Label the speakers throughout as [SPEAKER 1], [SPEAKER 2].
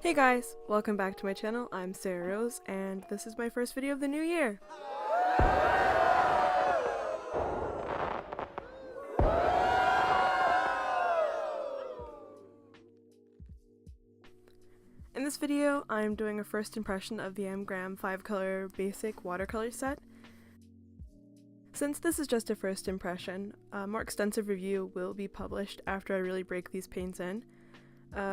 [SPEAKER 1] Hey guys, welcome back to my channel. I'm Sarah Rose, and this is my first video of the new year. In this video, I'm doing a first impression of the M.Graham 5-color basic watercolor set. Since this is just a first impression, a more extensive review will be published after I really break these paints in.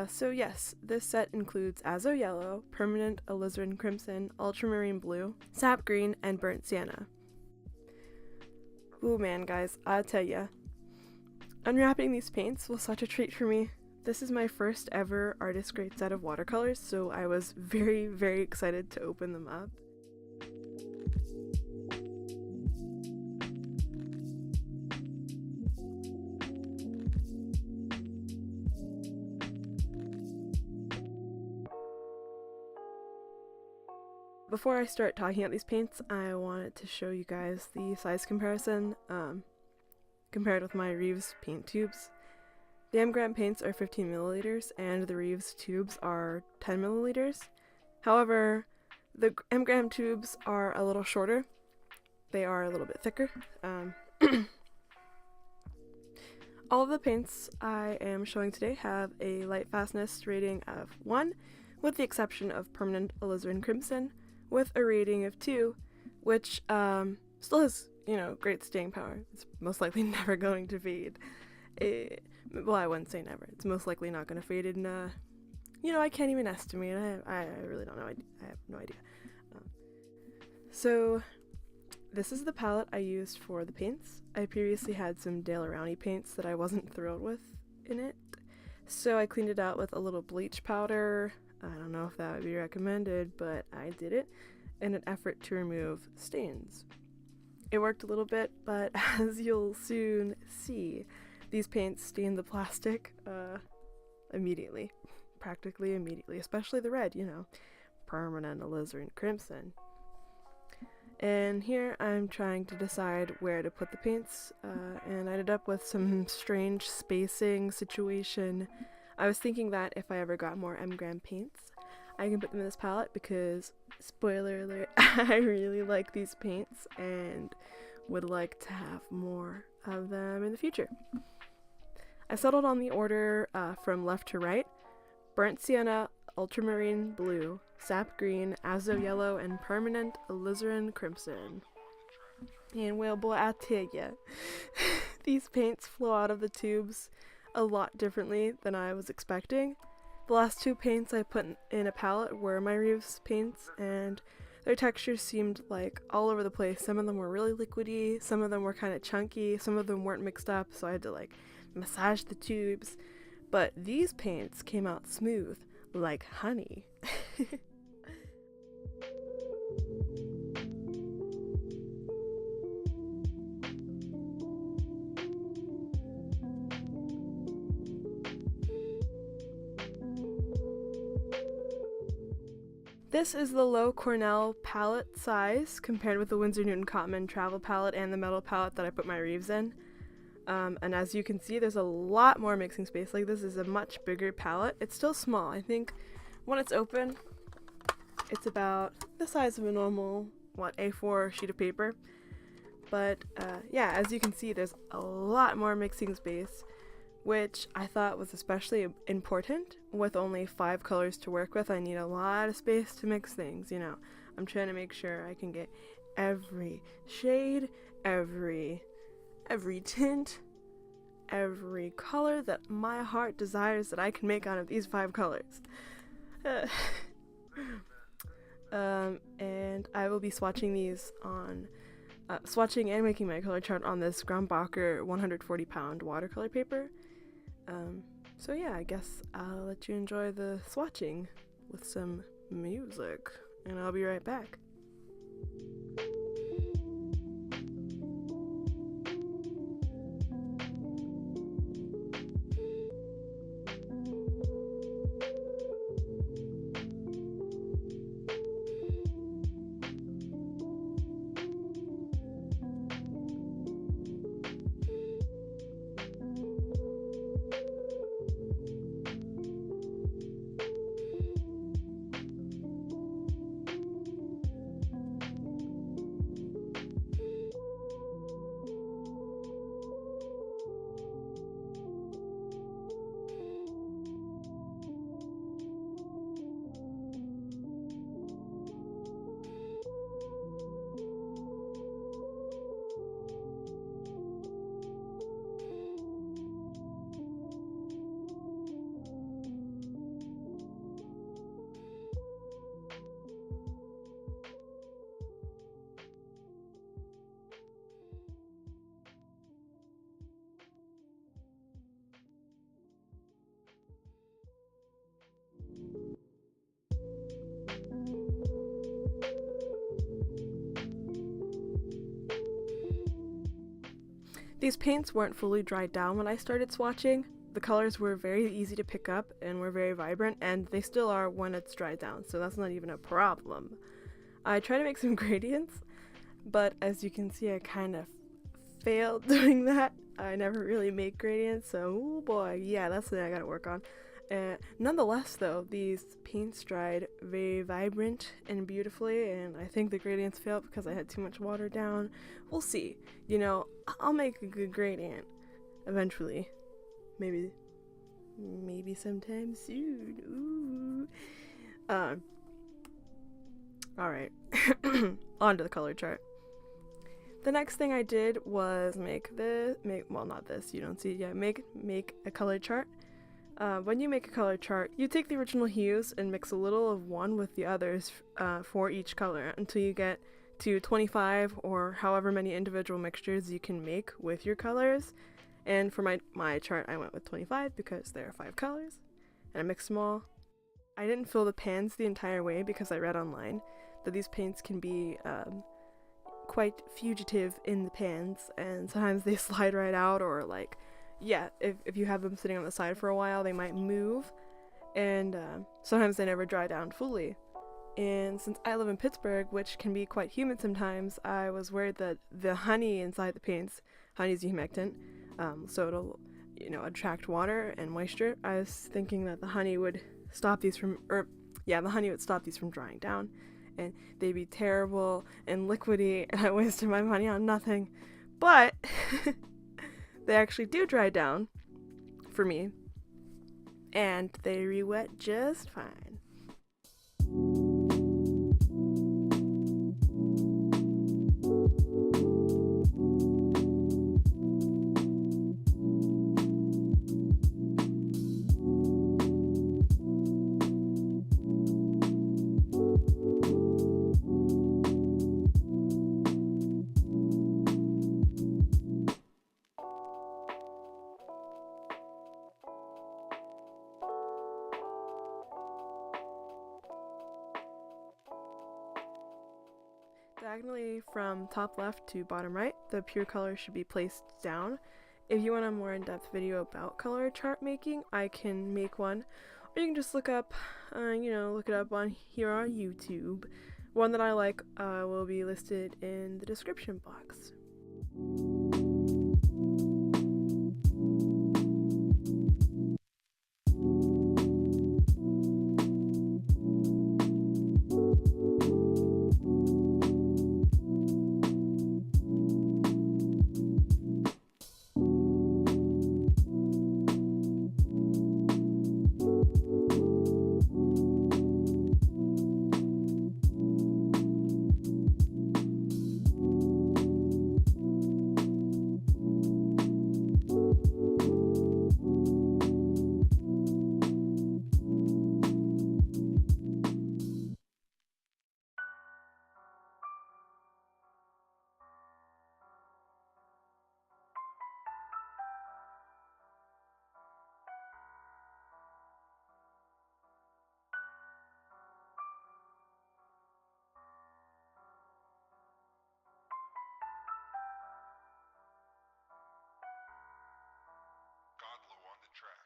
[SPEAKER 1] So yes, this set includes Azo Yellow, Permanent Alizarin Crimson, Ultramarine Blue, Sap Green, and Burnt Sienna. Ooh man guys, I tell ya, unwrapping these paints was such a treat for me. This is my first ever artist grade set of watercolors, so I was very excited to open them up. Before I start talking about these paints, I wanted to show you guys the size comparison compared with my Reeves paint tubes. The M.Graham paints are 15 milliliters and the Reeves tubes are 10 milliliters. However, the M.Graham tubes are a little shorter. They are a little bit thicker. All of the paints I am showing today have a light fastness rating of 1, with the exception of Permanent Alizarin Crimson, with a rating of 2, which still has, great staying power. It's most likely never going to fade. Well, I wouldn't say never. It's most likely not going to fade in, I can't even estimate. I really don't know. I have no idea. So, this is the palette I used for the paints. I previously had some Daler-Rowney paints that I wasn't thrilled with in it. So I cleaned it out with a little bleach powder. I don't know if that would be recommended, but I did it in an effort to remove stains. It worked a little bit, but as you'll soon see, these paints stained the plastic immediately. Practically immediately, especially the red, Permanent Alizarin Crimson. And here I'm trying to decide where to put the paints, and I ended up with some strange spacing situation. I was thinking that if I ever got more M.Graham paints, I can put them in this palette because, spoiler alert, I really like these paints and would like to have more of them in the future. I settled on the order from left to right: Burnt Sienna, Ultramarine Blue, Sap Green, Azo Yellow, and Permanent Alizarin Crimson. And well, boy, I tell ya, these paints flow out of the tubes a lot differently than I was expecting. The last two paints I put in a palette were my Reeves paints, and their textures seemed like all over the place. Some of them were really liquidy, some of them were kind of chunky, some of them weren't mixed up, so I had to massage the tubes. But these paints came out smooth, like honey. This is the low Cornell palette size compared with the Winsor Newton Cottman travel palette and the metal palette that I put my Reeves in. And as you can see, there's a lot more mixing space. This is a much bigger palette. It's still small. I think when it's open, it's about the size of a normal, A4 sheet of paper. But yeah, as you can see, there's a lot more mixing space, which I thought was especially important. With only 5 colors to work with, I need a lot of space to mix things, I'm trying to make sure I can get every shade, every tint, every color that my heart desires that I can make out of these 5 colors. And I will be swatching these on swatching and making my color chart on this Grumbacher 140-pound watercolor paper. So yeah, I guess I'll let you enjoy the swatching with some music, and I'll be right back. These paints weren't fully dried down when I started swatching. The colors were very easy to pick up and were very vibrant, and they still are when it's dried down, so that's not even a problem. I tried to make some gradients, but as you can see, I kind of failed doing that. I never really make gradients, so oh boy, yeah, that's something I gotta work on. Nonetheless, though, these paints dried very vibrant and beautifully, and I think the gradients failed because I had too much water down. We'll see. You know, I'll make a good gradient eventually. Maybe sometime soon. Ooh. Alright. On to the color chart. The next thing I did was make a color chart. When you make a color chart, you take the original hues and mix a little of one with the others for each color until you get to 25 or however many individual mixtures you can make with your colors. And for my chart, I went with 25 because there are 5 colors, and I mixed them all. I didn't fill the pans the entire way because I read online that these paints can be quite fugitive in the pans, and sometimes they slide right out, or like, yeah, if you have them sitting on the side for a while, they might move, and sometimes they never dry down fully. And since I live in Pittsburgh, which can be quite humid sometimes, I was worried that the honey inside the paints, honey is a humectant, so it'll, attract water and moisture. I was thinking that the honey would stop these from, drying down, and they'd be terrible and liquidy, and I wasted my money on nothing. But they actually do dry down for me, and they re-wet just fine. Diagonally from top left to bottom right, the pure color should be placed down. If you want a more in-depth video about color chart making, I can make one, or you can just look it up on here on YouTube. One that I like will be listed in the description box.
[SPEAKER 2] Godlow on the track.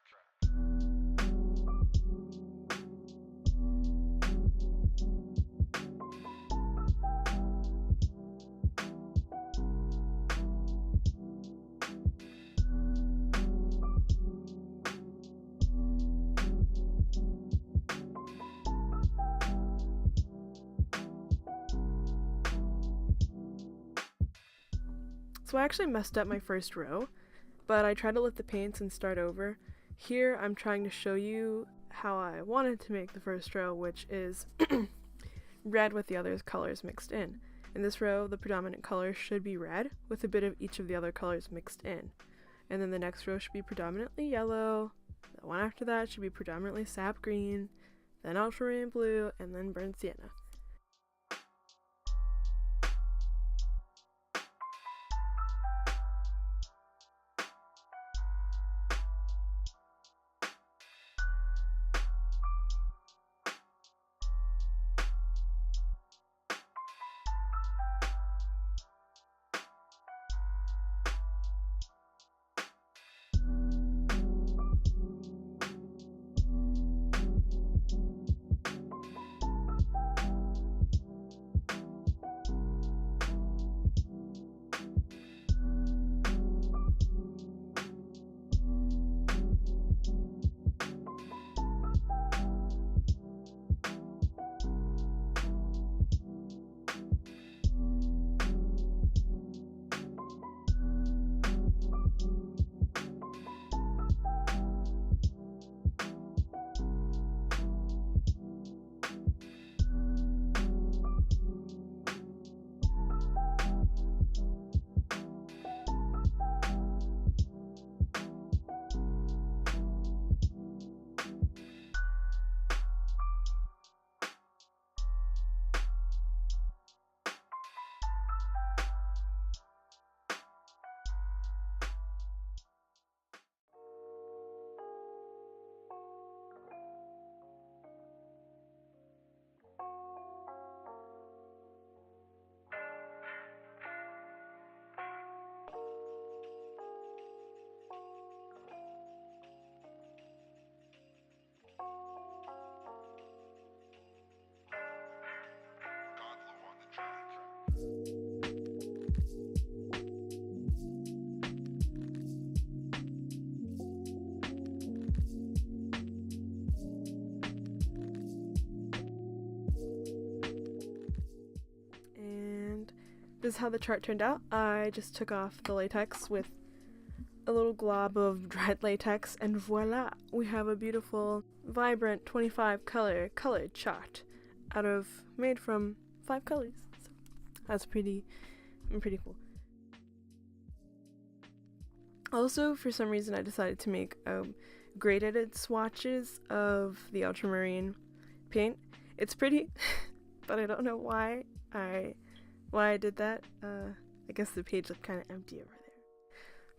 [SPEAKER 1] So I actually messed up my first row, but I tried to lift the paints and start over. Here I'm trying to show you how I wanted to make the first row, which is red with the other colors mixed in. In this row, the predominant color should be red, with a bit of each of the other colors mixed in. And then the next row should be predominantly yellow, the one after that should be predominantly sap green, then ultramarine blue, and then burnt sienna. And this is how the chart turned out. I just took off the latex with a little glob of dried latex, and voila, we have a beautiful, vibrant 25 color colored chart made from 5 colors. So that's pretty cool. Also, for some reason, I decided to make grade-edited swatches of the ultramarine paint. It's pretty, but I don't know why I did that. I guess the page looked kind of empty over there.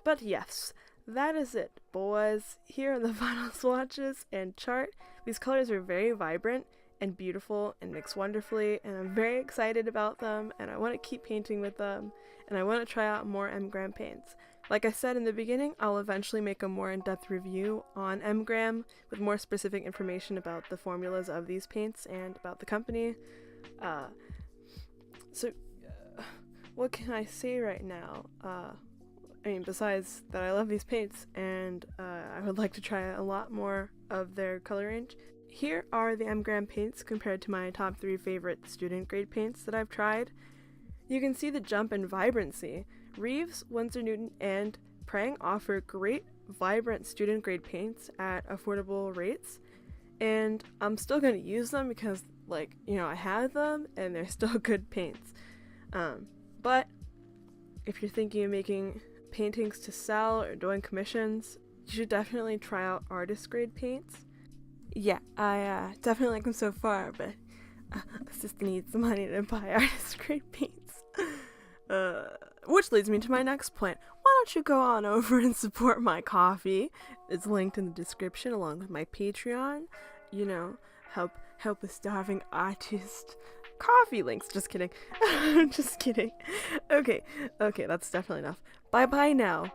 [SPEAKER 1] But yes, that is it, boys. Here are the final swatches and chart. These colors are very vibrant and beautiful and mix wonderfully, and I'm very excited about them, and I want to keep painting with them, and I want to try out more M.Graham paints. Like I said in the beginning, I'll eventually make a more in-depth review on M.Graham with more specific information about the formulas of these paints and about the company. What can I say right now? I mean, besides that I love these paints, and I would like to try a lot more of their color range. Here are the M.Graham paints compared to my top 3 favorite student grade paints that I've tried. You can see the jump in vibrancy. Reeves, Winsor Newton, and Prang offer great, vibrant student grade paints at affordable rates, and I'm still going to use them because, I have them, and they're still good paints. But if you're thinking of making paintings to sell or doing commissions, you should definitely try out artist grade paints. Yeah, I definitely like them so far, but sister needs money to buy artist grade paints. Which leads me to my next point. Why don't you go on over and support my coffee? It's linked in the description along with my Patreon. Help a starving artist. Coffee links. Just kidding. Just kidding. Okay, that's definitely enough. Bye-bye now.